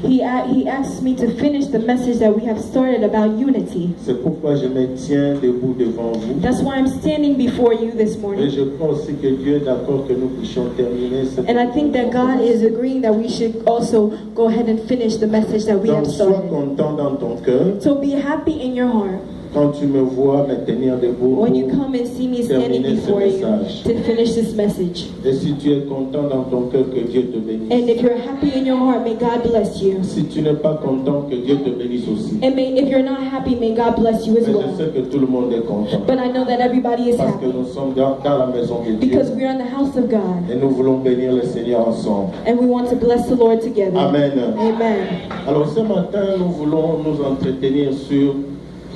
He asked me to finish the message that we have started about unity. C'est pourquoi je me tiens debout devant vous. That's why I'm standing before you this Et morning. je crois aussi que Dieu est d'accord que nous puissions terminer cette And I think that God is agreeing that we should also go ahead and finish the message that we have Donc sois started. content dans ton cœur So be happy in your heart quand tu me vois me tenir debout when you pour come and see me standing terminer ce before you message. to finish this message. Et si tu es content dans ton cœur, que Dieu te bénisse. And if you're happy in your heart, may God bless you. Si tu n'es pas content, que Dieu te bénisse aussi. And if you're not happy, may God bless you as Mais well. je sais que tout le monde est content. But I know that everybody is Parce que happy nous sommes dans la maison de Dieu. because we're in the house of God Et nous voulons bénir le Seigneur ensemble. and we want to bless the Lord together. Amen. Amen. Alors ce matin, nous voulons nous entretenir sur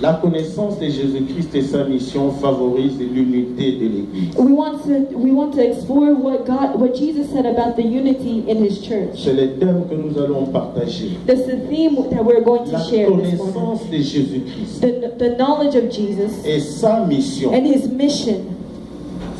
la connaissance de Jésus-Christ et sa mission favorise l'unité de l'Église. We want to explore what Jesus said about the unity in His church. C'est le thème que nous allons partager. That's the theme that we're going to La share this morning. connaissance de Jésus-Christ The knowledge of Jesus et sa mission and His mission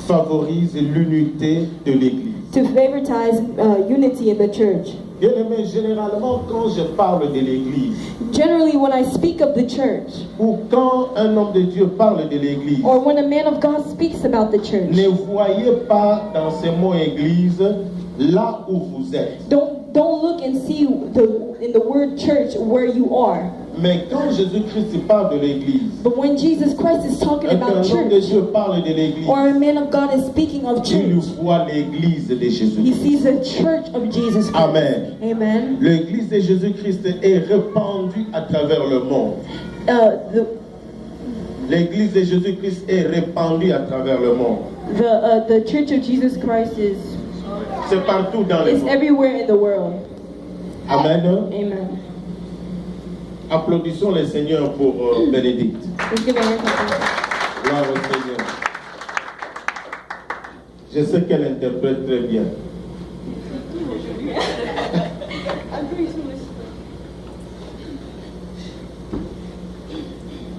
favorise l'unité de l'Église. to favoritize unity in the church. Bien aimé, généralement quand je parle de l'Église Generally, when I speak of the church, ou quand un homme de Dieu parle de l'Église, or when a man of God speaks about the church, ne voyez pas dans ces mots Église là où vous êtes. don't look and see in the word church where you are. Mais quand Jésus-Christ parle de l'Église, But when Jesus Christ is talking et qu'un about homme de church, Dieu parle de l'Église, or a man of God is speaking of il church, voit l'Église de he Jésus-Christ. sees the church of Jesus Christ. Amen. Amen. L'Église de Jésus-Christ est répandue à travers le monde. L'Église de Jésus-Christ est répandue à travers le monde. The church of Jesus Christ C'est partout dans le is monde. everywhere in the world. Amen. Amen. Applaudissons le Seigneur pour Bénédicte. Let's give a hand clap. Gloire au Seigneur. Je sais qu'elle interprète très bien.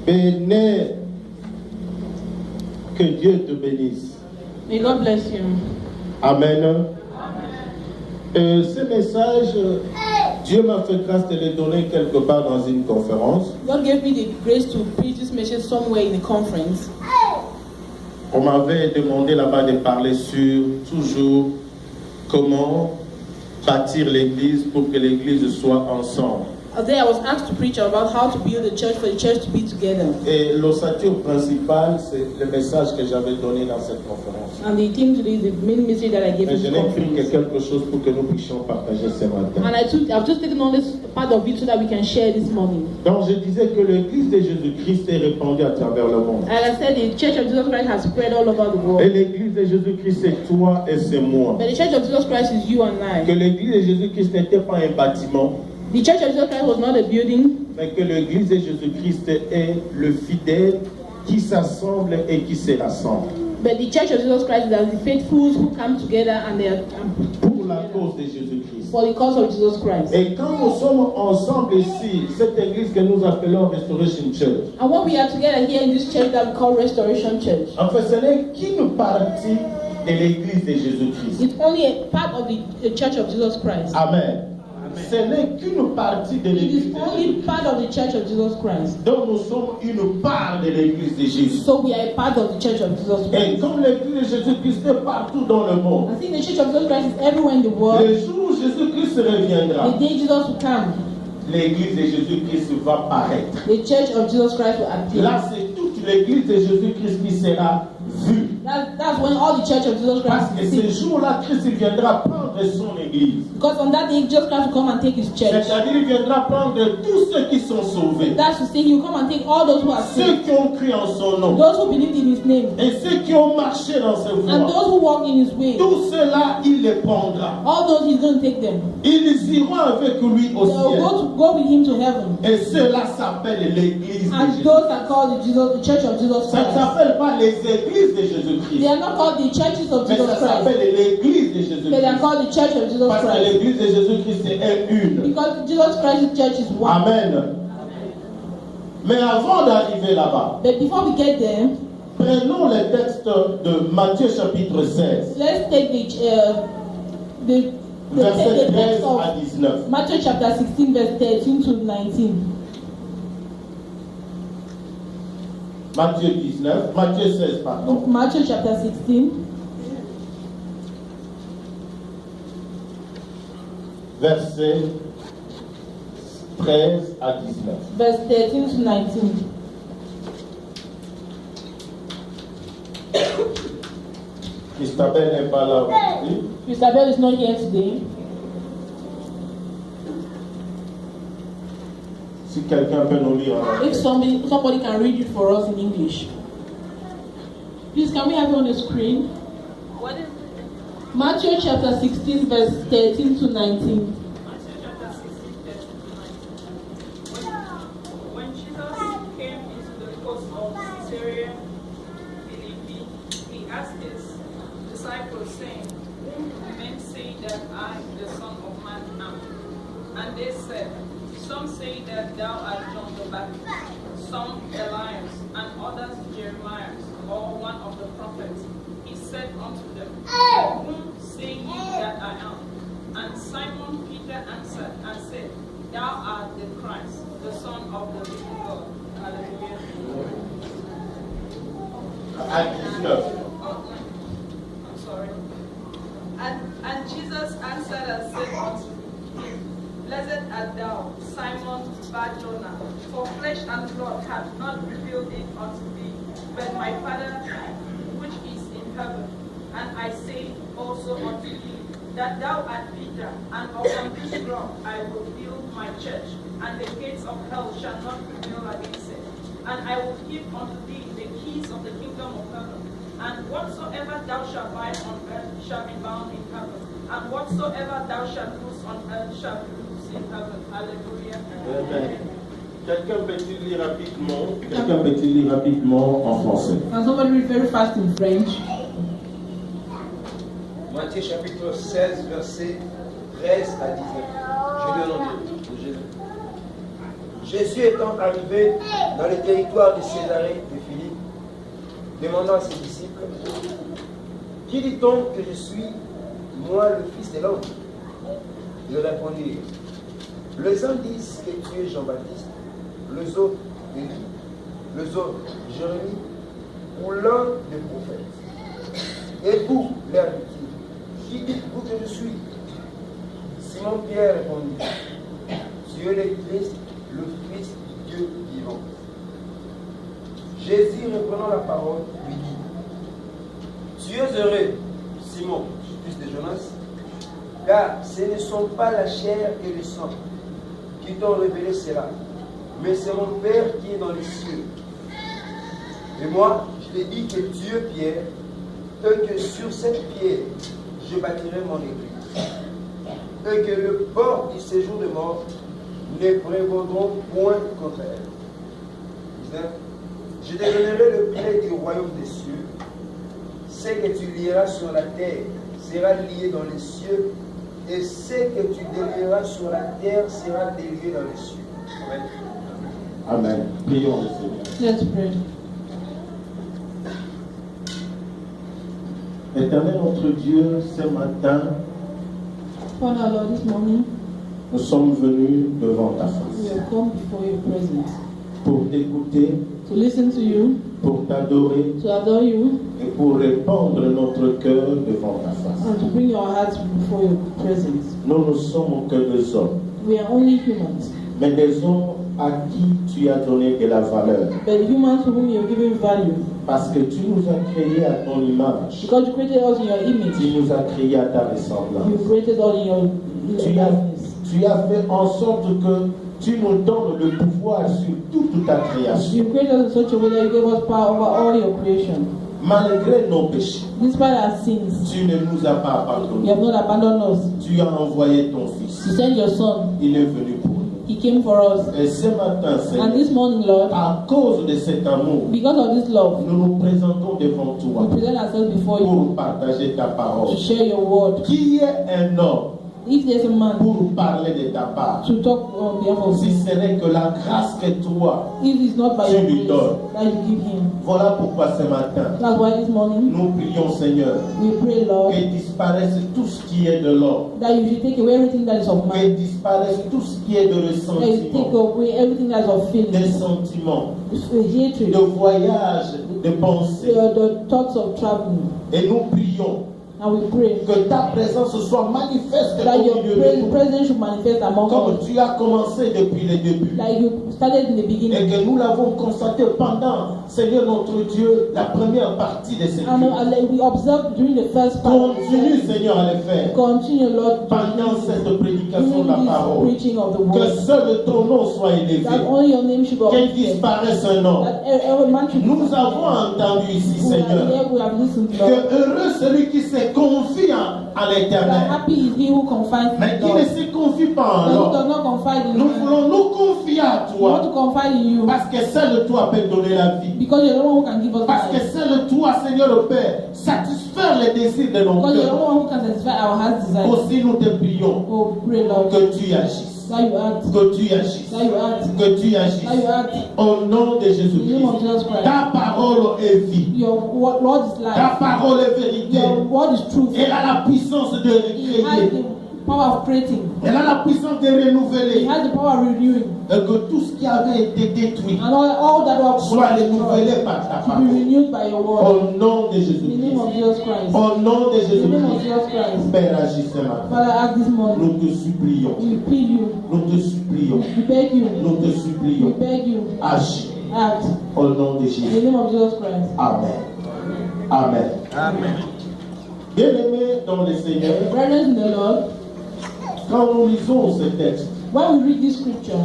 Béné, que Dieu te bénisse. May God bless you. Amen. Ce message, Dieu m'a fait grâce de le donner quelque part dans une conférence. God gave me the grace to preach this message somewhere in a conference. On m'avait demandé là-bas de parler sur toujours comment bâtir l'église pour que l'église soit ensemble. There I was asked to preach about how to build a church for the church to be together. Et l'ossature principale, c'est le message que j'avais donné dans cette conférence. And the theme today is the main message that I gave Mais in je the n'ai pris que conference. quelque chose pour que nous puissions partager ce matin. And I've just taken on this part of it so that we can share this morning. Donc je disais que l'église de Jésus-Christ est répandue à travers le monde. And I said the church of Jesus Christ has spread all over the Et world. l'église de Jésus-Christ, c'est toi et c'est moi. But the church of Jesus Christ is you and Que I. l'église de Jésus-Christ n'était pas un bâtiment, The church of Jesus Christ was not a building, mais que l'église de Jésus-Christ est le fidèle qui s'assemble et qui se rassemble. but the church of Jesus Christ is the faithfuls who come together and they are Pour la cause de Jésus-Christ. for the cause of Jesus Christ. Et quand nous sommes ensemble ici, cette église que nous appelons Restoration Church, And when we are together here in this church that we call Restoration Church, en fait, ce n'est qu'une partie de l'église de Jésus-Christ. it's only a part of the church of Jesus Christ. Amen. Ce n'est qu'une partie de It l'église is de only Jésus-Christ. part of the church of Jesus Christ. Donc nous sommes une part de l'église de Jésus. So we are a part of the church of Jesus Et Christ. comme l'église de Jésus-Christ est partout dans le monde, I think the church of Jesus Christ is everywhere in the world. le jour où Jésus-Christ reviendra, The day Jesus will come, l'église de Jésus-Christ va paraître. the church of Jesus Christ will appear. Là, c'est toute l'église de Jésus-Christ qui sera vue. That's when all the church of Jesus Parce que Christ ce will see. jour-là, Christ viendra prendre son église. Because on that day, Jesus Christ will come and take his church. C'est-à-dire, il viendra prendre tous ceux qui sont sauvés, That's to say, he will come and take all those who are ceux saved, qui ont cru en son nom, those who believed in his name, et ceux qui ont marché dans ses and voies. those who walk in his way. Tous ceux-là, il les prendra. All those he's going to take them. Ils iront avec lui au They will ciel. go with him to heaven. Et cela s'appelle l'église de And Jésus. those are called the church of Jesus Ça ne Christ. s'appelle pas les églises de They Jésus-Christ, are not called the churches of mais Jesus ça Christ. s'appelle l'église de But they are Jésus-Christ. called the church of Jesus Parce que Christ. l'église de Jésus-Christ est une. Because Jesus Christ's church is one. Amen. Mais avant d'arriver là-bas, But before we get there, prenons le texte de Matthieu chapitre 16. let's take Versets the 13 text à of 19. Matthew chapter 16, verse 13 to 19. Matthieu 16, pardon. Matthew chapter 16, Versets 13 à 19. verse 13 to 19. Christabel n'est pas là aujourd'hui. Isabel is not here today. Si quelqu'un peut nous lire en If anglais. somebody can read it for us in English. Please, can we have it on the screen? What is it? Matthew chapter 16, verse 13 to 19. Matthew chapter 16, 13 to 19. When Jesus came into the coast of Caesarea Philippi, he asked his disciples, saying, "Whom do men say that I, the Son of Man, am?" And they said, "Some say that thou art John the Baptist, some Elias, and others Jeremiah, or one of the prophets." He said unto them, "Whom say ye that I am?" And Simon Peter answered and said, "Thou art the Christ, the Son of the living God." Hallelujah. À 19. I'm sorry. And Jesus answered and said unto him, "Blessed art thou, Simon Bar-Jonah, for flesh and blood hath not revealed it unto thee, but my Father which is in heaven. And I say also unto thee, that thou art Peter, and upon this rock I will build my church, and the gates of hell shall not prevail against it. And I will give unto thee the keys of the kingdom of heaven. And whatsoever thou shalt bind on earth shall be bound in heaven, and whatsoever thou shalt loose on earth shall be loosed in heaven." Hallelujah. Amen. Quelqu'un peut-il lire rapidement? Quelqu'un peut-il lire rapidement en français? Can somebody read very fast in French? Matthieu chapitre 16, verset 13 à 19. Je lis au nom de Jésus. Jésus étant arrivé dans le territoire de Césarée de Philippe, demandant à ses disciples, "Qui dit-on que je suis, moi, le Fils de l'homme?" Ils répondirent, "Les uns disent que tu es Jean-Baptiste, les autres Élie, les autres Jérémie, ou l'un des prophètes. Et vous, leur dit-il, qui dites-vous que je suis?" Simon-Pierre répondit, "Tu es le Christ, le Fils du Dieu vivant." Jésus, reprenant la parole, lui dit, "Tu es heureux, Simon, fils de Jonas, car ce ne sont pas la chair et le sang qui t'ont révélé cela, mais c'est mon Père qui est dans les cieux. Et moi, je t'ai dit que tu es Pierre, et que sur cette pierre, je bâtirai mon église, et que le port du séjour de mort ne prévaudront point contre elle. 19. Je te donnerai le clé du royaume des cieux. Ce que tu lieras sur la terre sera lié dans les cieux, et ce que tu délieras sur la terre sera délié dans les cieux." Amen. Amen. Prions le Seigneur. Let's pray. Éternel notre Dieu, ce matin, Father, Lord, this morning nous sommes venus devant ta we face have come before your presence pour t'écouter, to listen to you, pour t'adorer to adore you, et pour répandre notre cœur devant ta face. and to bring your hearts before your presence. Nous ne sommes que des hommes, We are only humans, mais des hommes à qui tu as donné de la valeur. but humans to whom you have given value. Parce que tu nous as créés à ton image. Because you created us in your image, Tu nous as créés à ta ressemblance. you created us in your Tu as fait en sorte que tu nous donnes le pouvoir sur toute ta création. You created us in such a way that you gave us power over all your creation. Malgré nos péchés, Despite our sins, tu ne nous as pas you abandonnés. have not abandoned us. Tu as envoyé ton Fils. You sent your Son. Il est venu pour nous. He came for us. Et ce matin, And Seigneur, this morning, Lord, à cause de cet amour, because of this love, nous nous présentons devant toi we present ourselves before you pour partager ta to parole. share your word. Qui est un homme If there's a man pour parler de ta part. to talk on behalf of Si him, ce n'est que la grâce que toi, if it's not by Tu your lui grace donnes. that you give him. voilà pourquoi ce matin, That's why this morning nous prions Seigneur, we pray, Lord, que disparaisse tout ce qui est de l'or, that you should take away everything that is of que man, disparaisse tout ce qui est de that you take ressentiment, away everything that is of des feeling, sentiments, hatred, de voyage, de pensée. the thoughts of traveling. Et nous prions And we pray que ta présence soit manifeste that au your milieu de nous, presence should manifest among comme us, tu as commencé depuis le début. like you started in the Et beginning. que nous l'avons constaté pendant, Seigneur notre Dieu, la première partie de cette And vie. we observed during the first part. Continue, Seigneur, à le faire Continue, Lord, pendant cette prédication during de la this parole. preaching of the Que word. seul ton nom soit élevé. That only your name should be Qu'il uplifted. disparaisse un nom. That every man should be Nous uplifted. avons entendu ici, We are Seigneur, here, we have listened, que Lord. heureux celui qui se confie à That l'éternel, happy is he who confides mais in qui ne God. se confie pas en But who does l'homme. not confide in Nous man. voulons nous confier à We want to toi, confide in you parce que seul toi peut donner la vie. because you're the one who can give us Parce que life. seul toi, Seigneur le Père, satisfaire les désirs de nos Because you're the cœurs. one who can satisfy our heart's desire. Aussi nous te prions Oh, pray, Lord, que tu agisses, that you act, que tu agisses, that you act, que tu that you agisses. act. Au nom de In the name of Jésus-Christ. Jesus Christ. Ta parole est vie. Your word is Ta life. parole est vérité. Your word is truth. Elle a la puissance de It has recréer. the power of creating. Elle a la puissance de It renouveler. has the power of renewing. Et que tout ce qui avait été détruit And all that was soit destroyed renouvelé par ta to be parole. renewed by your word. Au nom de In the name of Jésus-Christ. Jesus Christ. Au nom de In the name of Jésus-Christ. Jesus Christ. Père, agis ce matin. Father, act this morning. Nous te supplions. We plead you. Nous te supplions. We beg you. Nous te We supplions. beg you. Agis. Act. Au nom de In Jésus. the name of Jesus Christ. Amen. Amen. Amen. Bien-aimés dans le Seigneur, Brothers in the Lord, quand nous lisons ce texte, when we read this scripture,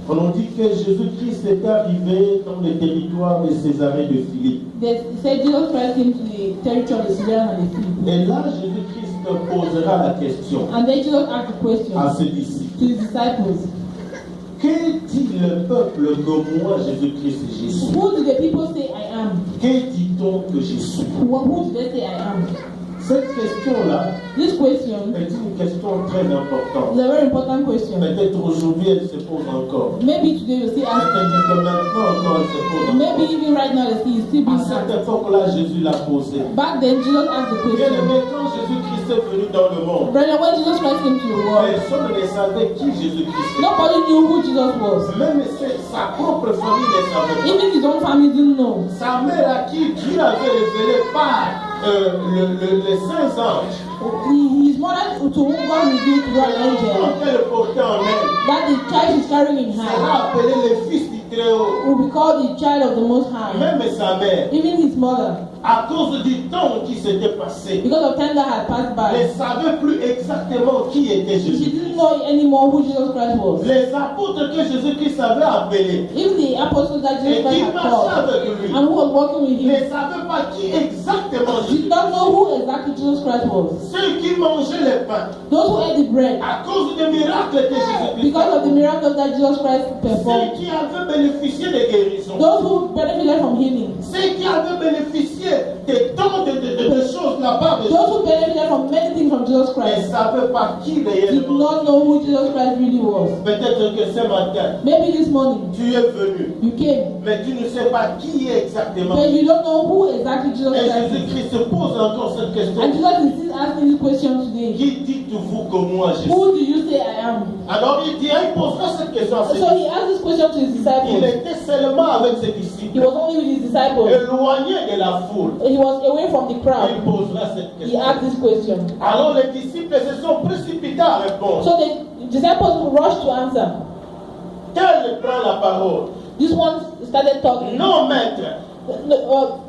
on nous dit que Jésus-Christ est arrivé dans le territoire de Césarée de Philippe. they said Jesus Christ came to the territory of the Syrians and the Philippines. Et là, Jésus-Christ posera la question And then Jesus asked the question à ses disciples. to his disciples. Que dit le peuple que moi, Jésus-Christ, je suis? Who do the people say I am? Que dit-on que je suis? Who do they say I am? Cette question-là This question est une question très importante. is a very important question. Peut-être aujourd'hui, elle se pose encore. Maybe today you still ask. Peut-être que maintenant encore, elle se pose Maybe encore. even right now it's still À being cette asked. époque-là, Jésus l'a posée. Back then Jesus asked the Bien question. aimé, quand Jésus-Christ est venu dans le monde, Brother, when Jesus Christ came to the world, personne ne savait qui Jésus-Christ était. nobody knew who Jesus was. Même sa propre famille ne savait pas. Even his own family didn't know. Sa mère à qui Dieu avait révélé par les saints anges, His mother, to whom God revealed through an angel, quand elle portait en elle, that the child she's carrying in her sera appelé le fils du Très-Haut. will be called the child of the Most High. Même sa mère, Even his mother, à cause du temps qui s'était passé, because of time that had passed ne by, savait plus exactement qui était she Jésus. didn't know anymore who Jesus Christ was. Les apôtres que Jésus-Christ avait appelés Even the apostles that et Jesus Christ qui had marchaient called avec lui and who was working with ne him savaient pas qui exactement did Jésus. not know who exactly Jesus Christ was. Ceux qui mangeaient le pain Those who ate the bread à cause des miracles que Jésus-Christ because of the miracles that Jesus Christ ceux performed. qui avaient bénéficié de guérison, Those who benefited from healing. ceux qui avaient bénéficié de tant de choses de la part de Those Jésus, who benefited from many things from Jesus ne Christ savaient pas qui did réellement. not know who Jesus Christ really was. Peut-être que ce matin, Maybe this morning tu es venu, you came, mais tu ne sais pas qui est exactement. but you don't know who exactly Jesus Et Christ is. Jésus-Christ se pose encore cette question. And Jesus is still asking this question today. Qui dites-vous que moi je suis? Who do you say I am? Alors il posera cette question à ses So disciples. he asked this question to his Il disciples. était seulement avec ses He disciples, was only with his disciples. éloigné de la foule. He was away from the Il crowd. posera cette He question. asked this question. Alors les disciples se sont précipités à répondre. So the disciples rushed to answer. Tel prend la parole. This one started talking. Non, maître.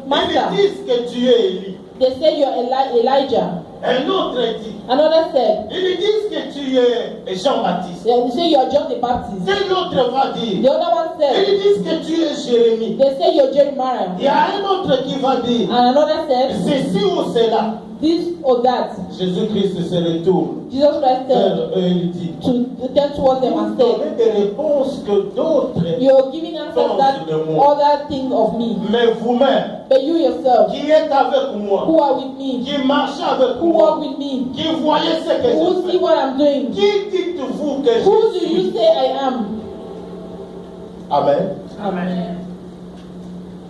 Master, Ils disent que tu es Élie. they say you're Elijah. Un autre dit. Another said, Ils disent que tu es Jean-Baptiste. they say you're John the Baptist. Tel autre va The dire. other one said, Ils disent que tu es Jérémie. they say you're Jeremiah. Il y a un autre qui va dire. And another said, Ceci ou cela. this or that. Jésus-Christ se retourne Jesus Christ said vers eux, il dit. to turn towards them and Donnez said, des réponses que d'autres. you're giving answers that other thing of me. Mais vous-même, but you yourself, qui est avec moi, who are with me, qui marche avec who walk moi, with me, qui voyait ce que who je see fais. what I'm doing. Qui dites-vous que Who je do you suis? say I am? Amen. Amen.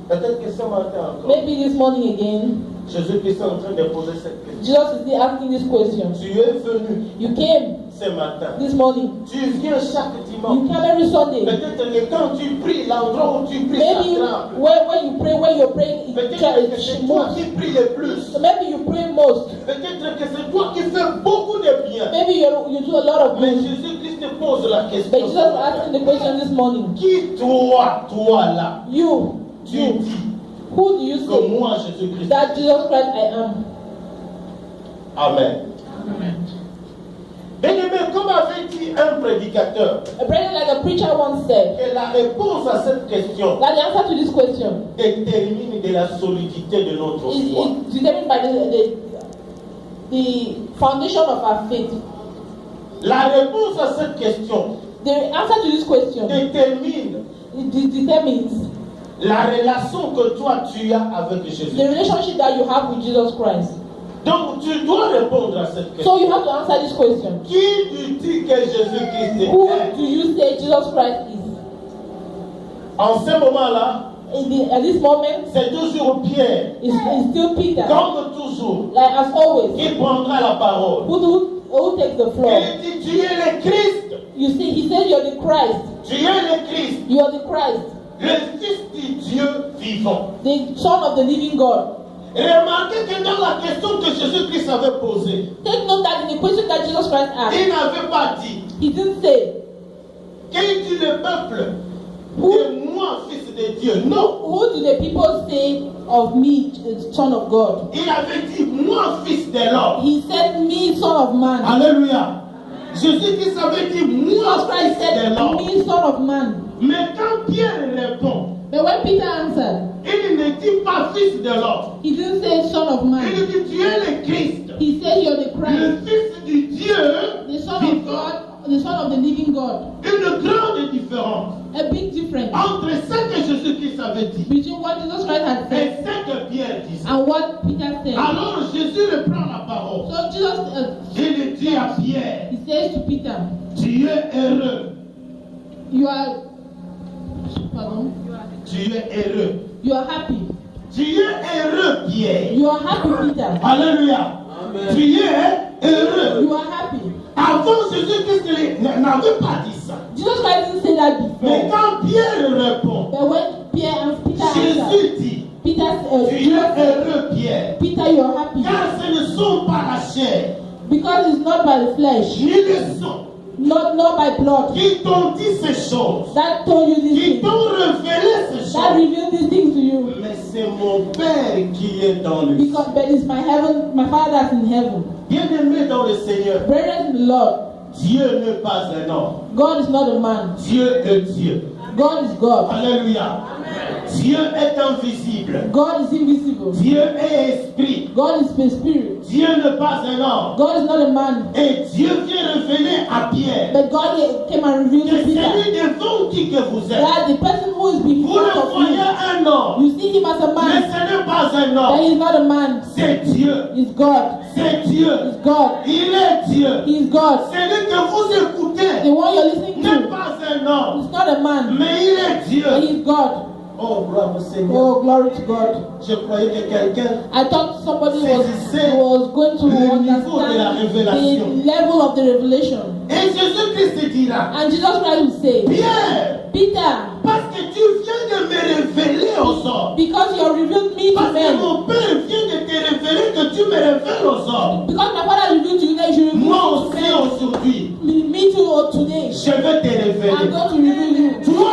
Peut-être que ce matin encore, Maybe this morning again, Jésus-Christ est en train de poser cette question. Jesus is asking this question. Tu es venu You came ce matin. this morning. Tu viens chaque You dimanche. come every Sunday. Peut-être que quand tu pries, l'endroit où tu pries Maybe s'attrape. when you pray, when you're praying in Peut-être que church, c'est toi most. qui pries le plus. So maybe you pray most. Peut-être que c'est toi qui fais beaucoup de bien. Maybe you do a lot of Mais good. Jésus-Christ te pose la But question. Jesus is asking the question this morning. Qui toi là, You, tu you, dis who do you que say moi Jésus-Christ? that Jesus Christ I am? Amen. Bien-aimé, comme avait dit un prédicateur, A brother like a preacher once said, que la réponse à cette question that the answer to this question détermine de la solidité de notre foi. is determined by the foundation of our faith. La réponse à cette question The answer to this question détermine determines la relation que toi tu as avec Jésus. the relationship that you have with Jesus Christ. Donc tu dois répondre à cette question. So you have to answer this question. Qui lui dit que Jésus-Christ Who est? do you say Jesus Christ is? En ce moment-là, At this moment, c'est toujours Pierre, it's still Peter, comme toujours, like as always, qui prendra la parole. who takes the floor. Il dit, tu es le Christ. You see, he said you're the Christ. Tu es le Christ, You are the Christ, le Fils du Dieu vivant. the Son of the living God. Remarquez que dans la question que Jésus-Christ avait posée, Take note that in the question that Jesus Christ asked, il n'avait pas dit, he didn't say, qu'il dit le peuple de moi, Fils de Dieu. Non. who do the people say of me, Son of God? Il avait dit, moi, Fils de l'homme. He said, me, Son of Man. Alléluia. Jésus-Christ avait dit, Jesus moi, Christ Fils de said, l'homme. me, Son of Man. Mais quand Pierre répond, But when Peter answered, il ne dit pas Fils de l'homme. he didn't say Son of Il Man. dit, tu es le Christ, He said, you're the le Christ, Fils du Dieu the Son of vivant. God, the Son of the living God. Une grande différence A big difference entre ce que Jésus-Christ avait dit between what Jesus Christ had et said ce que Pierre disait. and what Peter said. Alors Jésus reprend la parole. So Jesus, Il dit à Pierre, he says to Peter, tu es heureux, you are, pardon, tu es heureux. you are happy. Tu es heureux, Pierre. You are happy, Peter. Alléluia. Tu es heureux. You are happy. Avant Jésus-Christ n'avait pas dit ça. Jesus Christ didn't say that Mais before. quand Pierre répond, But when Peter answered, Jésus dit, Peter, tu es Jesus said, heureux, Pierre. Peter, you are happy. Car ce ne sont pas la chair, Because it's not by the flesh, ni le sang, not by blood, qui t'ont dit ces choses, that told you these qui things, t'ont révélé ces that choses. revealed these things to you. Mais c'est mon Père qui est dans le ciel. Because but it's my Father that's in heaven. Bien-aimé dans le Seigneur, Brethren in the Lord, Dieu n'est pas un homme. God is not a man. Dieu est Dieu. God is God. Alléluia. Dieu est invisible. God is invisible. Dieu est esprit. God is the spirit. Dieu n'est pas un homme. God is not a man. Et Dieu vient révéler à Pierre But God came and revealed que to Peter celui devant qui que vous êtes, that the person who is vous before le of voyez you, un homme, you see him as a mais man, ce n'est pas un but homme. he is not a man. C'est Dieu. He's God. C'est Dieu. He's God. Il est Dieu. He is God. Celui que vous The écoutez one you're listening n'est to pas un homme, is not a man, mais il est Dieu. but he's God. Oh, gloire au Seigneur. Oh, glory to God. Je croyais que quelqu'un I thought somebody Saisissez was going to le niveau de la understand révélation. the level of the revelation. Et Jésus-Christ dira, And Jesus Christ will say, Pierre, Peter, parce que tu viens de me révéler aux hommes, because you have revealed me to parce que men, mon Père vient de te révéler que tu me révèles aux hommes, because my Father revealed to you that you moi reveal to aussi men, aujourd'hui, me too today. je vais te I'm révéler. going to reveal you. Toi,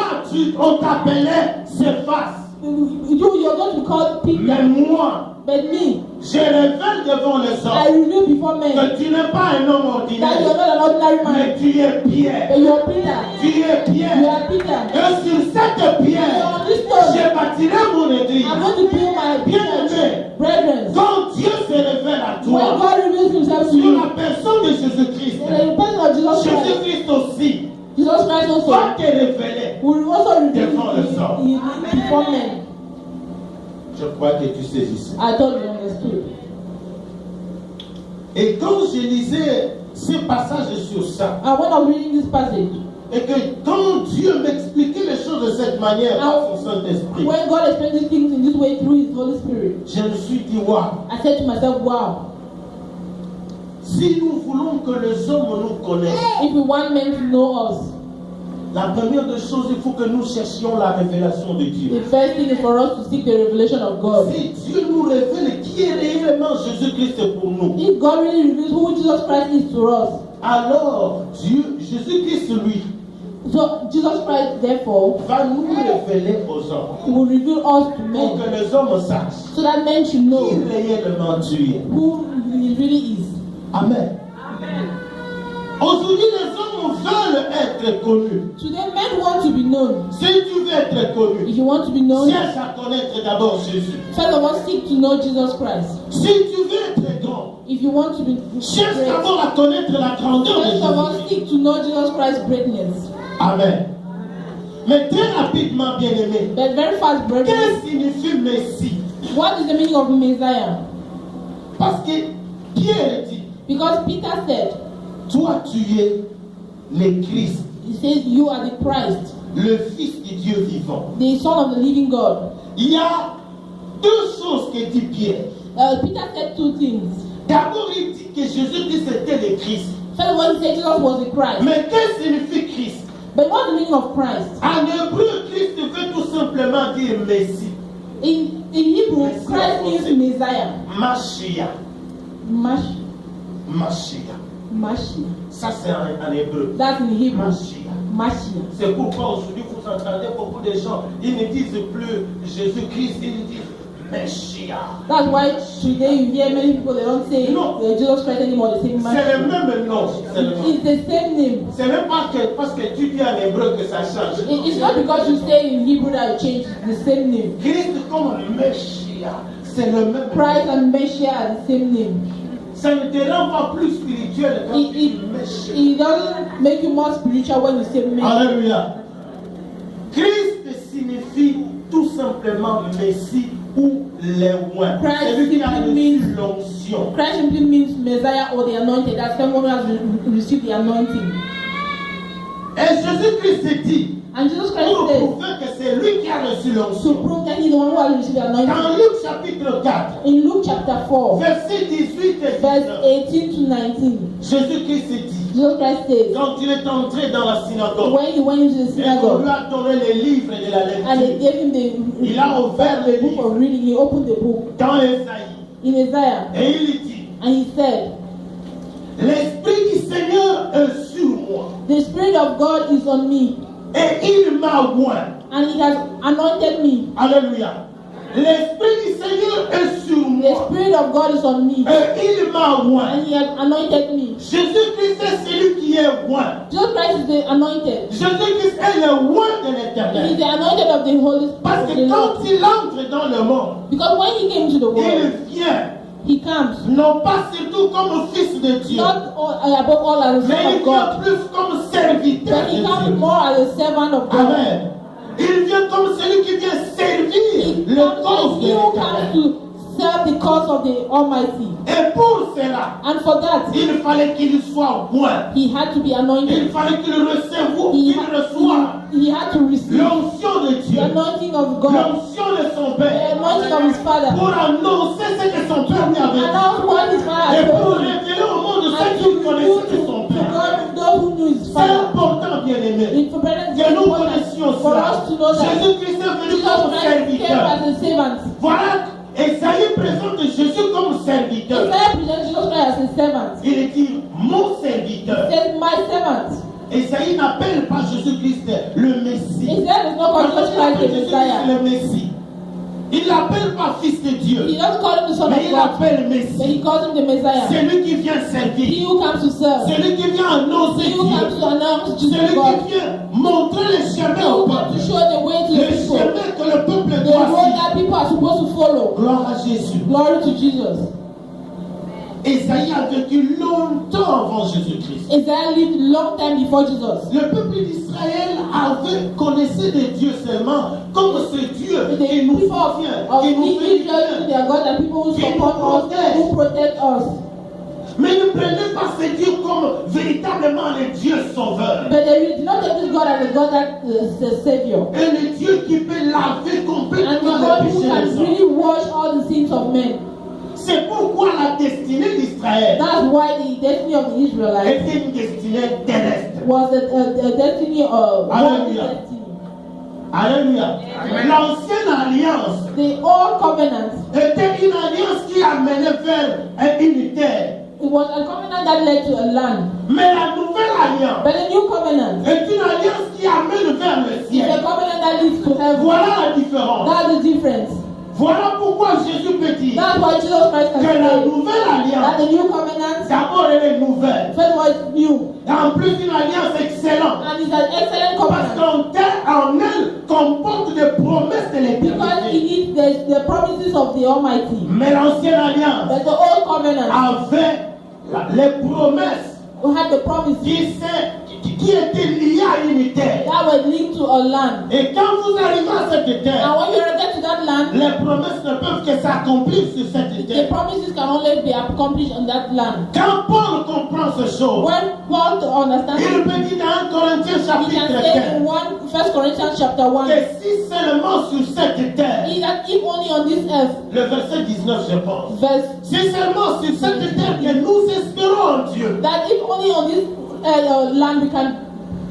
on t'appelait Céphas, You're going to be called mais Peter, moi, but me, je révèle devant les I hommes reveal before men que tu n'es pas un homme that you're ordinaire, not an ordinary man, mais tu es Pierre. but you're Peter. Tu es You Pierre. are Peter. Et sur cette pierre, On this stone, je bâtirai mon église. I'm going to build my Bien-aimé, church. Brethren, quand Dieu se révèle à when toi, God reveals himself to sur you, la personne de Jésus-Christ, in the person of Jesus Christ, Jésus-Christ aussi Jesus Christ va also te révéler. will also reveal Devant les hommes. before men. Je crois que tu saisissais. I thought you understood. Et quand je lisais ces passages sur ça, And when I was reading this passage, et que quand Dieu m'expliquait les choses de cette manière par son Saint-Esprit, when God explained these things in this way through His Holy Spirit, je me suis dit, waouh, I said to myself, wow, si nous voulons que les hommes nous connaissent, if we want men to know us, la première des choses, il faut que nous cherchions la révélation de Dieu. the first thing is for us to seek the revelation of God. Si Dieu nous révèle qui est réellement Jésus-Christ pour nous, If God really reveals who Jesus Christ is to us, alors Dieu, Jésus-Christ, lui, so Jesus Christ therefore va nous révéler aux hommes. will reveal us to Pour men, que les hommes sachent so that men should qui know réellement tu es. who He really is. Amen. Aujourd'hui, les hommes veulent être connus. Today, men want to be known. Si tu veux être connu, If you want to be known, cherche à connaître d'abord Jésus. first of all, seek to know Jesus Christ. Si tu veux être grand, If you want to be cherche great, d'abord à connaître la grandeur de first of all, Jésus. seek to know Jesus Christ's greatness. Amen. Mais très rapidement, bien aimé, But very fast, brethren, qu'est-ce qui signifie Messie? what is the meaning of Messiah? Parce que Pierre dit, Because Peter said, toi tu es le Christ, he says, you are the Christ, le Fils du Dieu vivant. the Son of the living God. Il y a deux choses que dit Pierre. Peter said two things. D'abord, il dit que Jésus-Christ était le Christ. First of all, he said Jesus was the Christ. Mais qu'est-ce que signifie Christ? But what's the meaning of Christ? En hébreu, Christ veut tout simplement dire Messie. In Hebrew, Christ means Messiah. Mashiach. Mashiach. Mashiach. Ça, c'est en hébreu. That's in Hebrew. Mashiach. Mashiach. C'est pourquoi aujourd'hui, vous entendez beaucoup de gens, ils ne disent plus Jésus-Christ, ils disent Mashiach. That's why today you hear many people, they don't say No. Jesus Christ anymore, they say C'est le Mashiach. même nom. C'est le même. It's the same name. C'est même pas que parce que tu dis en hébreu que ça change. It's not because you say in Hebrew that you change, it's the same name. Christ comme Mashiach, c'est le même. Christ and Messiah are the same name. Ça ne te rend pas plus spirituel quand tu dis Mashiach. It doesn't make you more spiritual when you say Messiah. Alléluia. Christ signifie tout simplement Messie ou les oins. Christ C'est lui qui a simply reçu means- l'onction. Christ simply means Messiah or the anointed. That's someone who has received the anointing. Et Jésus-Christ dit, And Jesus Christ pour says, prouver que c'est lui qui a reçu to l'onction. prove that he's the one who has received the anointing. Dans Luc chapitre 4, In Luke chapter 4, verset 18 et verse 19, 18 to 19, Jésus-Christ dit, Jesus Christ says, quand il est entré dans la synagogue, when he went into the et on lui synagogue a donné les livres de la and they lecture, gave him the il a ouvert les book livres of reading, he opened the book dans Ésaïe. in Isaiah Et il dit, and he said, l'Esprit du Seigneur est sur moi. the Spirit of God is on me Et il m'a oint. and he has anointed me. Alléluia. L'Esprit du Seigneur est sur The moi. Spirit of God is on me Et il m'a oint. and he has anointed me. Jésus-Christ est celui qui est oint. Jesus Christ is the anointed. Jésus-Christ est le oint de He is l'Éternel. the anointed of the Holy Parce Spirit. que quand il entre dans le monde, Because when he came to the world, il vient, he comes non pas surtout comme fils de Dieu, not above all as a mais son il of vient God, plus comme serviteur but he de comes Dieu. more as a servant of God. Amen. Il vient comme celui qui vient servir He le comes cause as de he who comes l'Éternel. to serve the cause of the Almighty. Et pour cela, And for that, il fallait qu'il soit oint. he had to be Il anointed. fallait qu'il reçoive, He qu'il had, reçoive he had to receive l'onction de the Dieu, anointing of God, l'onction de son the Père, anointing of his Father, pour annoncer ce que son Père lui avait dit. announce what his Father Et has pour told him, révéler au monde and ceux to qui reveal connaissaient to son God Père. those who knew his C'est Father. important, bien aimé, It's for brethren, que nous important connaissions for cela. us to know that Jésus-Christ est venu Jesus comme Christ came serviteur. as a servant. Voilà, Esaïe présente Jésus comme serviteur. Isaiah presents Jesus Christ as a servant. Il dit mon serviteur. He says, my servant. Esaïe n'appelle pas Jésus-Christ le Messie. Isaiah does not call Jesus Christ the Messiah. le Messie. Il l'appelle pas fils de Dieu, He doesn't call him the Son mais of il God, l'appelle but he Messie. calls him the Messiah. C'est lui qui vient He servir. who comes to serve. C'est lui qui vient annoncer He who comes Dieu. to announce C'est Jesus lui God. qui vient montrer le He chemin who au comes peuple. to show the way to Le the people. chemin que le peuple The doit road suivre. that people are supposed to follow. Gloire à Jésus. Glory to Jesus. Esaïe a vécu longtemps avant Jésus-Christ. Isaiah lived a long time before Jesus. Le peuple d'Israël a connaissaient des dieux seulement comme ce Dieu qui nous soutient, Of qui nous fait Israel, bien. their God, and people who support us, who protect us. Mais ne prenez pas ce Dieu comme véritablement le Dieu sauveur. But they do not take this God as a God that is the Savior. Et le Dieu qui peut laver And the complètement God les who péchés can des hommes. really wash all the sins of men. C'est pourquoi la destinée d'Israël That's why the destiny of the Israelites était une destinée terrestre. was a destiny of Hallelujah. destiny. Alléluia. L'ancienne alliance The old covenant, était une alliance qui amenait vers une terre. it was a covenant that led to a land. Mais la nouvelle alliance But the new covenant est une alliance qui amène vers le is a ciel. covenant that leads to heaven. Voilà la différence. That's the difference. Voilà pourquoi Jésus peut dire That's why Jesus Christ can que la say nouvelle that alliance, the new covenant, d'abord, elle est nouvelle. first was new. Et en plus, une alliance excellente. And it's an excellent Parce covenant. qu'en elle comporte des promesses de Because l'éternité. it is the promises of the Almighty. Mais l'ancienne alliance But the old covenant avait les promesses had the promises qui étaient liées à une terre. that were linked to a land. Et quand vous arrivez à cette terre, And when you get to that land, les promesses ne peuvent que s'accomplir sur cette the terre. promises can only be accomplished on that land. Quand Paul comprend ces choses, When Paul understands il it, peut dire dans 1 Corinthiens he can chapitre say 15 in 1 Corinthians chapter 1, que si seulement sur cette terre, that if only on this earth, le verset 19 je pense, verse, si seulement sur cette terre que nous espérons en Dieu, that if only on this land we can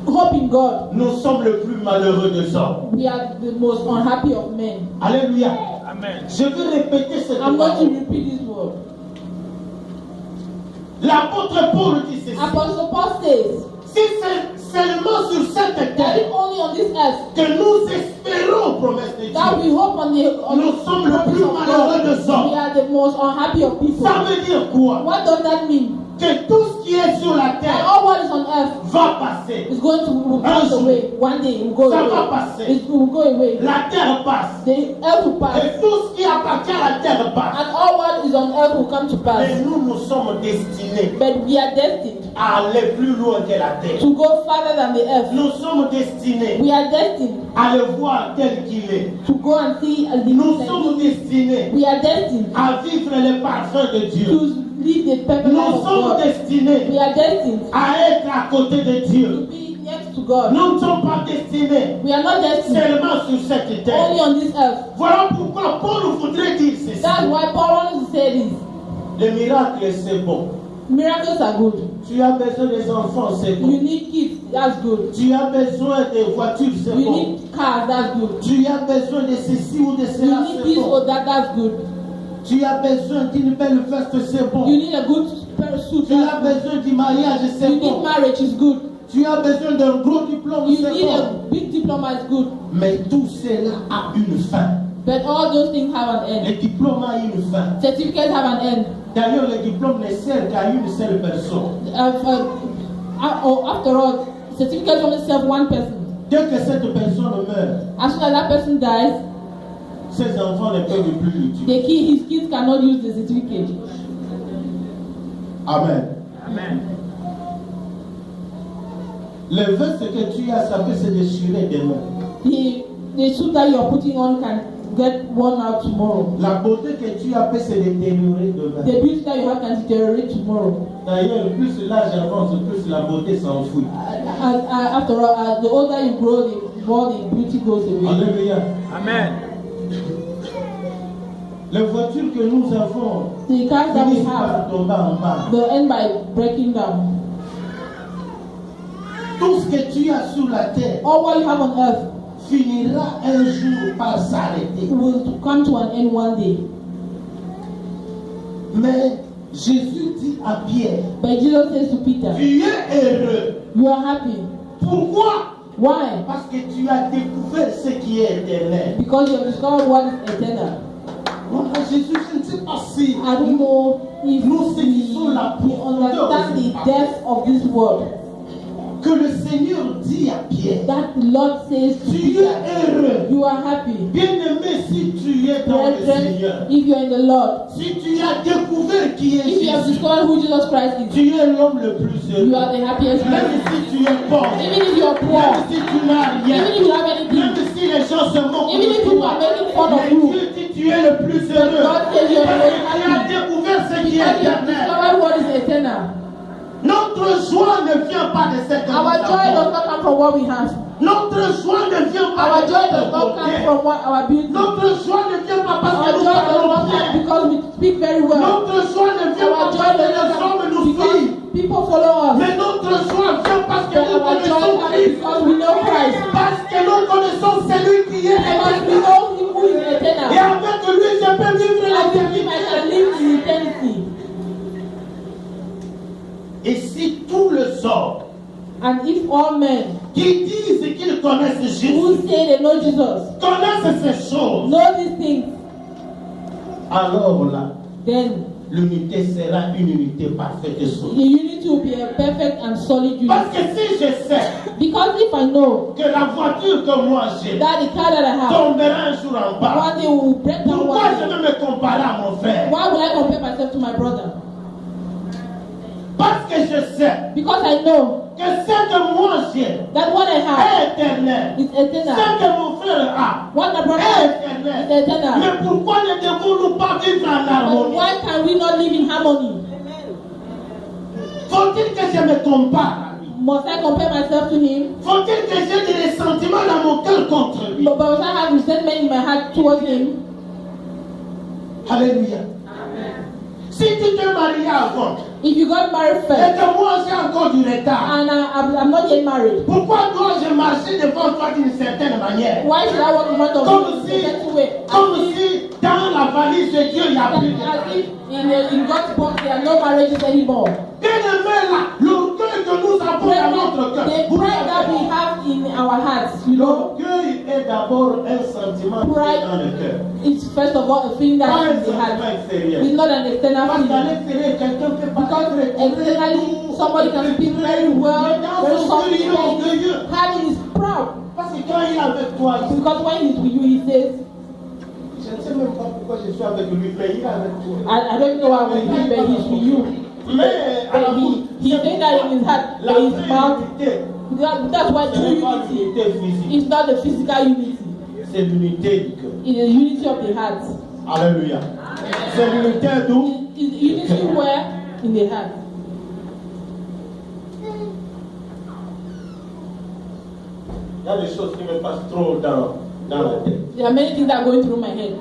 hope in God, nous sommes le plus malheureux des hommes. we are the most unhappy of men. Alléluia. Amen. Je vais répéter cette I'm going to parole. repeat this word. L'apôtre Paul dit ceci. Apostle Paul says Si c'est seulement sur cette that terre if only on this earth que nous espérons aux promesses de that Dieu, we hope on nous the sommes le plus promise of malheureux God, des hommes. we are the most unhappy of people. Ça veut dire quoi? What does that mean? Que tout ce qui est sur la That terre all what is on earth va passer. is going to pass away. One day it will go Ça va away. passer. It will go away. La terre passe. The earth will pass. Et tout ce qui appartient à la terre passe. And all what is on earth will come to pass. Mais nous, nous sommes destinés But we are destined à aller plus loin que la terre. to go farther than the earth. Nous sommes destinés We are destined à le voir tel qu'il est. to go and see as the Nous like sommes he is. destinés We are destined à vivre les parfums de Dieu. to live the perfect life Nous of sommes God. destinés We are destined à être à côté de to Dieu. be next to God. Nous ne sommes pas destinés We are not destined seulement sur cette only terre. on this earth. Voilà pourquoi Paul voudrait dire ceci. That's why Paul wants to say this. Le miracle, c'est bon. Miracles are good. Tu as besoin des enfants, c'est You bon. need kids, that's good. Tu as besoin des voitures, c'est You bon. need cars, that's good. Tu as besoin de ceci ou de You cela, need c'est this bon. or that, that's good. Tu as besoin d'une belle veste, c'est You bon. need a good suit, Tu as that's good. besoin du mariage, c'est You need bon. marriage, is good. Tu as besoin d'un gros diplôme, You c'est need bon. a big diploma, is good. Mais tout cela a une fin. But all those things have an Le end. diplôme a une fin. Certificates have an end. D'ailleurs, le diplôme ne sert qu'à une seule personne. After all, certificates only serve one person. Dès que cette personne meurt, As soon as that person dies, ses enfants ne peuvent plus l'utiliser. his kids cannot use the certificate. Amen. Le veste que tu as, ça peut se déchirer demain. The suit that you are putting on can get worn out tomorrow. La beauté que tu as peut se détériorer demain. The beauty that you have can deteriorate tomorrow. D'ailleurs, plus l'âge avance, plus la beauté s'enfuit. After all, the older you grow, the more the beauty goes away. Alléluia. Amen. Les voitures que nous avons The cars that we finissent par have, tomber en bas. they'll end by breaking down. Tout ce que tu as sur la terre All what you have on earth finira un jour par s'arrêter. will come to an end one day. Mais Jésus dit à Pierre, But Jesus says to Peter, tu es heureux. you are happy. Pourquoi? Why? Parce que tu as découvert ce qui est éternel. Because you have discovered what is eternal. Voilà, Jésus, je ne sais pas si I don't know if nous saisissons la we profondeur understand de the cette parole. depth of this word. que le Seigneur dit à Pierre, that the Lord says to tu es Peter, heureux. you are happy. Bien-aimé, si tu es dans le Seigneur, Brethren, if you are in the Lord, si tu as découvert qui est if you have Jésus, discovered who Jesus Christ is, tu es l'homme le plus you heureux. are the happiest Même person. si tu es pauvre, Even if you are même poor, si tu n'as even rien, if you have anything, même si les gens se moquent even if de people toi, are making fun of mais you, Dieu dit tu es le plus heureux. God says you are Parce the que most tu as happy. découvert ce qui est Because you have éternel. discovered what is eternal. Notre joie ne vient pas de cette Our joy does not come from what we have. Notre joie ne vient pas Our de joy notre does not come beauté. from what our beauty. Notre joie ne vient pas parce Our que joy nous does parlons not come bien. because we speak very well. Notre joie ne vient Our pas joy parce que does les not hommes come nous suivent. because people follow us. Mais notre joie vient parce que But nous our joy connaissons comes Christ. because we know Christ. Parce que nous connaissons celui qui est Because we éternel. know Him who is eternal. Et avec lui, je peux vivre And with Him I l'éternité. can live in eternity. Et si tous les hommes And if all men qui disent qu'ils connaissent who Jésus say they know Jesus connaissent ces choses, know these things, alors là, then l'unité sera une unité parfaite et the solide. unity will be a perfect and solid Parce unity. que si je sais Because if I know que la voiture que moi j'ai that the car that I have tombera un jour en bas, one day will break down pourquoi one je day, vais me comparer à mon frère? why would I compare myself to my brother? Parce que je sais Because I know que ce que moi j'ai that what I have est éternel. is Ce eternal. que mon frère a What my brother est has éternel. is eternal. Mais pourquoi ne devons-nous pas vivre en But harmonie? why can we not live in harmony? Faut-il que je me compare à lui? Must I compare myself to him? Faut-il que j'ai des ressentiments dans mon cœur contre lui? But must I have resentment in my heart towards him? Alléluia. Si tu t'es marié avant If you got married et first que moi j'ai encore du retard, and I'm not yet married, pourquoi dois-je marcher devant toi d'une certaine manière? why should I walk in front of Comme you in a certain way? Comme si dans la valise de Dieu il n'y a plus de As if in God's box there are no marriages anymore. Bien-aimé là, l'orgueil que nous avons dans notre cœur. The Vous pride that we savez, have in our hearts, you know, l'orgueil est d'abord un sentiment qui est dans le cœur. it's first of all a feeling Pas that un is in the sentiment heart. extérieur. It's not an external Parce qu'à feeling. l'extérieur, quelqu'un peut pas Because externally, somebody can speak very well, very softly, but heart is proud. Parce que quand il est avec toi, il Because when he's with you, he says, je ne sais même pas pourquoi je suis avec lui, mais il est avec toi. I don't know why with him, but he's with you. Mais à la But bouche, he's saying that in his heart, la but his mouth. unité, That's why ce true n'est pas unity l'unité physique, is not the physical unity. c'est l'unité du cœur. It is unity of the heart. Alléluia. C'est l'unité d'où? It is unity where? In the heart. Il y a des choses qui me passent trop dans la tête. There are many things that are going through my head.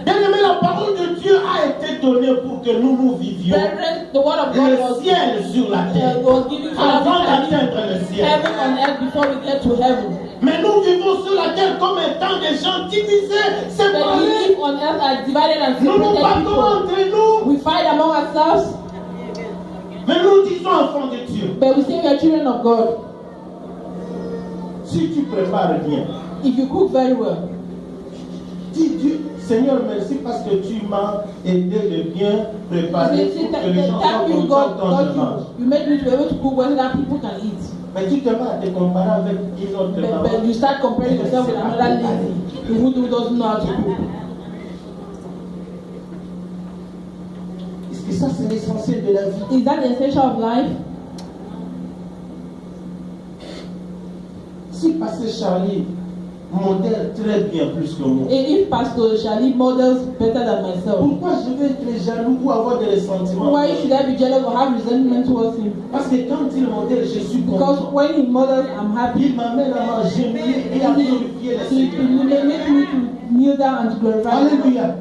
Bien-aimé, la parole de Dieu a été donnée pour que nous vivions Brethren, the word of God le ciel sur la terre was given to avant us d'atteindre le ciel. heaven on earth before we get to heaven. Mais nous vivons sur la terre comme étant des gens divisés, But we séparés. live on earth as divided and Nous nous separated battons people. entre nous, We fight among ourselves, mais nous disons enfants de Dieu. but we say we are children of God. Si tu prépares bien, If you cook very well, dis Dieu, Seigneur, merci parce que tu m'as aidé de bien préparer pour que les gens soient thank you contents God, quand je mange. you made me to be able to cook well so that people can eat. Mais tu te mets à te comparer avec une autre But maman. you start comparing yourself with another lady who doesn't know how to cook. Est-ce que ça c'est l'essentiel de la vie? Is that the essential of life? Si Pasteur Charlie modèle très bien plus que moi, If Pastor Charlie models better than myself, pourquoi je vais être jaloux ou avoir des ressentiments? why should I be jealous or have resentment towards him? Parce que quand il modèle, je suis Because content. when he models, I'm happy. Il m'amène à manger et à glorifier le He Seigneur. makes me to kneel down and to glorify him. Alléluia.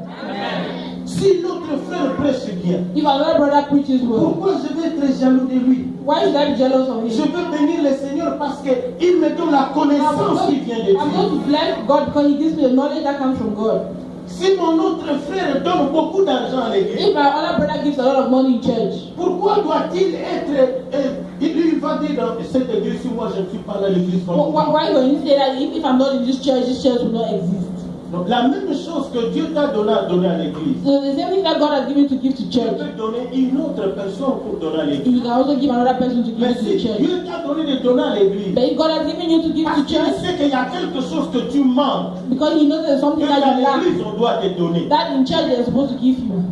Si l'autre frère prêche bien, If another brother preaches well, pourquoi je vais être jaloux de lui? why should I be jealous of Je him? veux bénir le Seigneur parce qu'il me donne la connaissance qui vient de I'm Dieu. going to bless God because he gives me the knowledge that comes from God. Si mon autre frère donne beaucoup d'argent à l'église, If my other brother gives a lot of money in church, pourquoi doit-il être... il va dire dans cette église, si moi je ne suis pas dans l'église comme vous. why when you say that if I'm not in this church will not exist? Donc la même chose que Dieu t'a donné à donner à l'église. So the same thing that God has given to give to Tu church, peux donner une autre personne pour donner à l'église. you can also give another person to give Mais it to the si church. Dieu t'a donné de donner à l'église, But if God has given you to give parce to qu'il church, sait qu'il y a quelque chose que tu manques, because He knows there's que something that à you lack, l'église on doit te donner. that in church they're supposed to give you.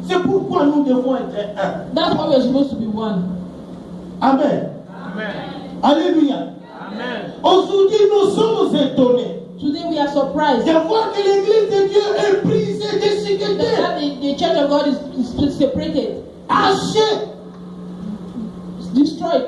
C'est pourquoi nous devons être un. That's why we're supposed to be one. Amen. Amen. Alléluia. Amen. Aujourd'hui, nous sommes étonnés Today we are surprised de voir que l'église de Dieu est brisée, déchiquetée, that the church of God is separated, hachée. destroyed.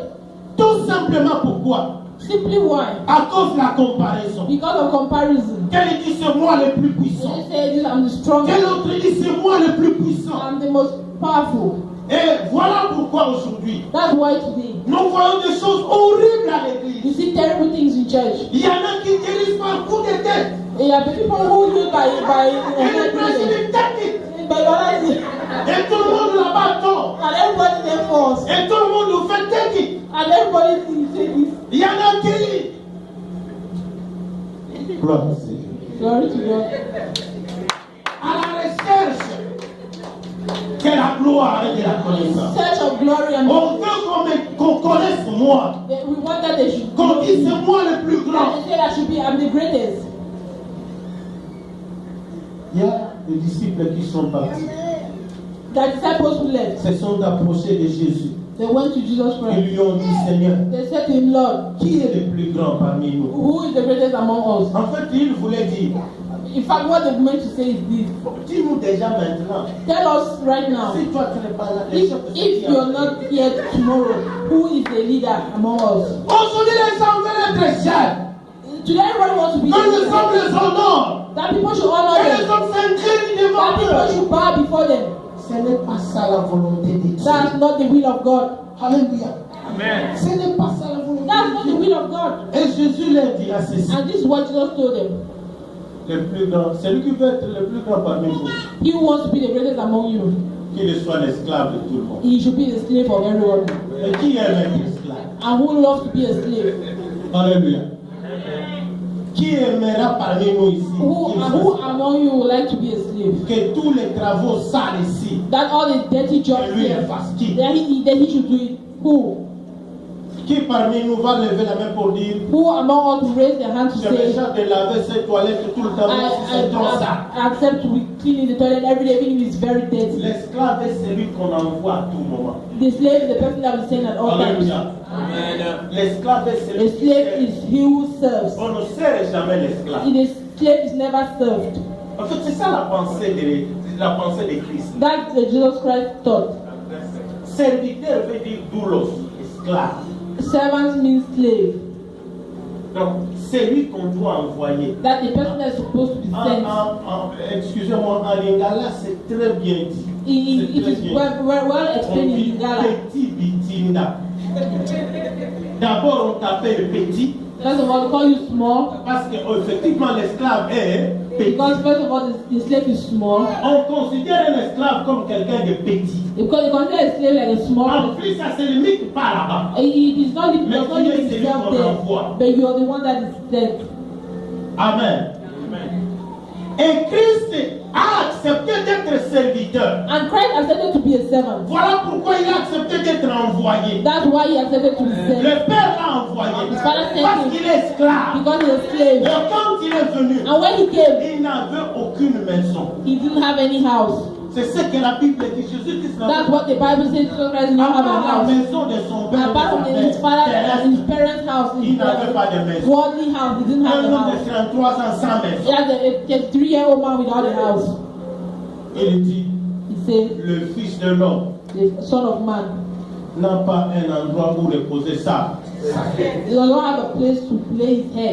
Tout simplement pourquoi? Simply why? À cause de la comparaison. Because of comparison. Quel dit c'est moi le plus puissant? They say this, I'm the strongest, Quel autre dit c'est moi le plus puissant? I'm the most powerful. Et voilà pourquoi aujourd'hui, That's why today nous voyons des choses horribles à l'église. you see terrible things in church. Il y en a qui guérissent par coup de tête. And you have people who do it by Et les principes techniques. biology, Et tout le monde là-bas tombe. and everybody there falls, Et tout le monde nous fait technique. and everybody say this. Il y en a qui. Gloire à Dieu. Glory to God. À la recherche de la gloire et de la connaissance. Search of glory and On veut qu'on connaisse moi. we want that they should. Qu'on dise c'est moi le plus grand. They say that should be I'm the greatest. Il y a des disciples qui sont partis. The disciples who left, Se sont approchés de Jésus. they went to Jesus Ils Christ. lui ont dit, Seigneur, They said to him, Lord, qui est le plus grand parmi nous? who is the greatest among us? En fait, il voulait dire, In fact, what they meant to say is this. dis-nous déjà maintenant. Tell us right now, Si toi tu n'es pas là, les gens te if sont you're not here tomorrow, who is the leader among us? Aujourd'hui, les gens veulent être chers. Today, everybody wants to be Que les the hommes les honorent. that people should honor Que les them, hommes s'inclinent devant that people eux. should bow before them. Ce n'est pas ça la volonté de Dieu. That's not the will of God. Alléluia. Amen. Ce n'est pas ça la volonté That's de not Dieu. the will of God. Et Jésus leur dira ceci. And this is what Jesus told them. Le plus grand, celui qui veut être le plus grand parmi vous, He who wants to be the greatest among you, qu'il soit l'esclave de tout le monde. he should be the slave of everyone. Et qui aime être esclave? And who loves to be a slave? Alléluia. Qui aimera parmi nous ici Who qu'il soit esclave? among you would like to be a slave? Que tous les travaux sales ici, That all the dirty jobs que lui here, les fasse. Qui? that he should do it. Who? Qui parmi nous va lever la main pour dire Who among us will raise their hand to je me say, charge de laver cette toilette tout le temps, même si c'est trop sale. I accept to be cleaning the toilet every day, even if it's very dirty. L'esclave est celui qu'on envoie à tout moment. The slave is the person that will sing at all times. Alléluia. L'esclave est celui A qui slave sert. is he who serves. On ne sert jamais l'esclave. The slave is never served. En fait, c'est ça la pensée de Christ. That's the Jesus Christ thought. Serviteur veut dire doulos, esclave. Servant means slave. Donc, c'est lui qu'on doit envoyer. That the person that's supposed to be sent. Excusez-moi, en lingala, c'est très bien dit. It C'est is très bien. well On explained in dit Lingala. petit bitinda. D'abord, on t'appelle petit First of all, they call you small parce qu'effectivement, l'esclave est petit. because first of all, the slave is small. On considère un esclave comme quelqu'un de petit. Because they consider a slave like a small En person. plus, ça se limite pas là-bas. It is not Mais does not tu es limit celui itself qu'on there, envoie. but you are the one that is sent. Amen. Et Christ a accepté d'être serviteur. And Christ accepted to be a servant. Voilà pourquoi il a accepté d'être envoyé. That's why he accepted to be sent. Le Père l'a envoyé His father sent parce him qu'il est esclave. because he was a slave. Et quand il est venu, And when he came, il n'avait aucune maison. he didn't have any house. C'est ce que la Bible dit. Jésus-Christ That's what the Bible says. Jesus Christ did not have a la house. maison de son père, Apart from his father and his parents' house, il n'avait pas de maison. worldly house, he didn't have Un a homme house. de 33 ans sans He maison. has a 3-year-old man without a house. Il dit, He says, le Fils de l'homme the Son of Man. n'a pas un endroit où reposer ça. He does not have a place to lay his head.